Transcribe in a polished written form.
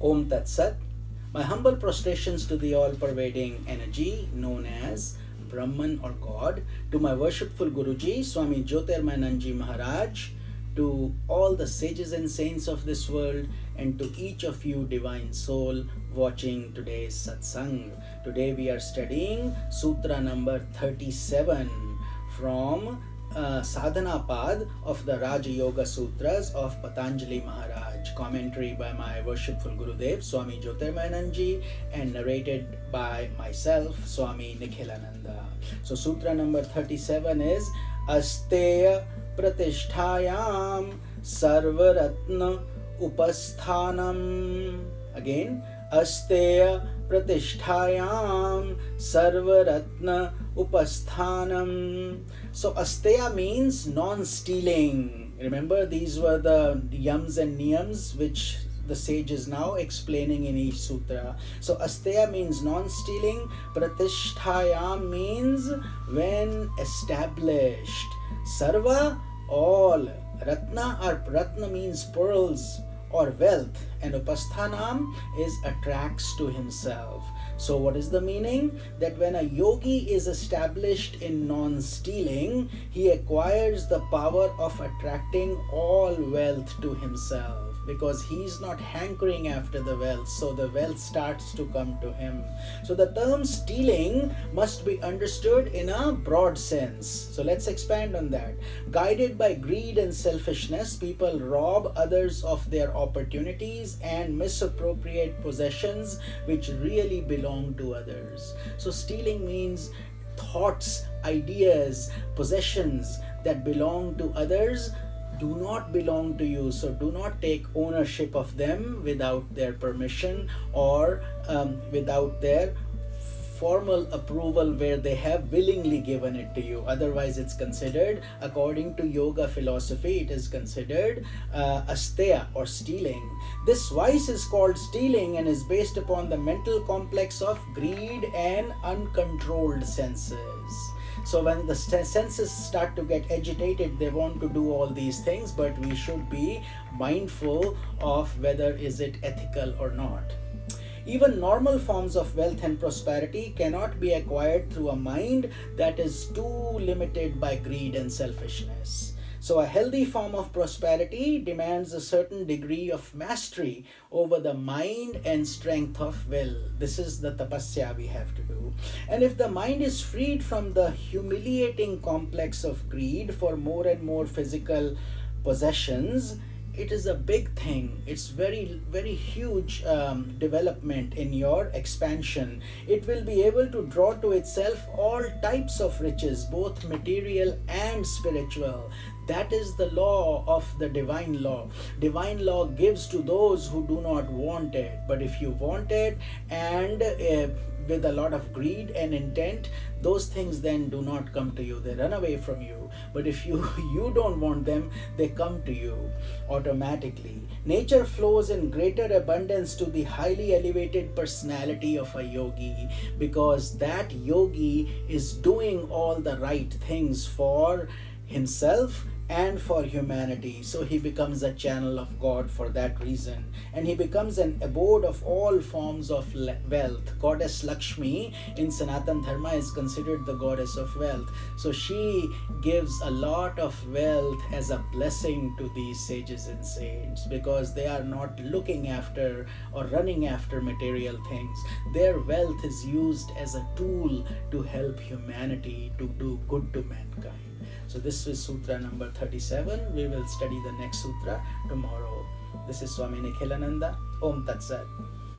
Om Tat Sat. My humble prostrations to the all-pervading energy known as Brahman or God, to my worshipful Guruji, Swami Jyotirmayananda Maharaj, to all the sages and saints of this world, and to each of you divine soul watching today's satsang. Today we are studying Sutra number 37 from Sadhana Pad of the Raja Yoga Sutras of Patanjali Maharaj. Commentary by my worshipful Gurudev, Swami Jyotirmayananda, and narrated by myself, Swami Nikhilananda. So Sutra number 37 is Astaya Pratisthayam Sarvaratna Upasthanam. Again, Astaya Pratisthayam Sarvaratna Upasthanam. So Astaya means non-stealing. Remember, these were the yams and niyams which the sage is now explaining in each sutra. So Astaya means non-stealing. Pratisthayam means when established. Sarva, all. Ratna or Ratna means pearls or wealth, and Upasthanam is attracts to himself. So what is the meaning? That when a yogi is established in non-stealing, he acquires the power of attracting all wealth to himself, because he is not hankering after the wealth, so the wealth starts to come to him. So the term stealing must be understood in a broad sense. So let's expand on that. Guided by greed and selfishness, people rob others of their opportunities and misappropriate possessions which really belong to others. So stealing means thoughts, ideas, possessions that belong to others do not belong to you. So do not take ownership of them without their permission or without their formal approval, where they have willingly given it to you. Otherwise it's considered, according to yoga philosophy, it is considered astaya or stealing. This vice is called stealing and is based upon the mental complex of greed and uncontrolled senses. So when the senses start to get agitated, they want to do all these things, but we should be mindful of whether is it ethical or not. Even normal forms of wealth and prosperity cannot be acquired through a mind that is too limited by greed and selfishness. So a healthy form of prosperity demands a certain degree of mastery over the mind and strength of will. This is the tapasya we have to do. And if the mind is freed from the humiliating complex of greed for more and more physical possessions, it is a big thing. It's very, very huge development in your expansion. It will be able to draw to itself all types of riches, both material and spiritual. That is the law of the divine law. Divine law gives to those who do not want it. But if you want it and with a lot of greed and intent, those things then do not come to you. They run away from you. But if you don't want them, they come to you automatically. Nature flows in greater abundance to the highly elevated personality of a yogi, because that yogi is doing all the right things for himself and for humanity. So he becomes a channel of God for that reason, and he becomes an abode of all forms of wealth. Goddess Lakshmi in Sanatana Dharma is considered the goddess of wealth. So she gives a lot of wealth as a blessing to these sages and saints, because they are not looking after or running after material things. Their wealth is used as a tool to help humanity to do good to mankind. So this is Sutra number 37. We will study the next Sutra tomorrow. This is Swami Nikhilananda. Om Tat Sat.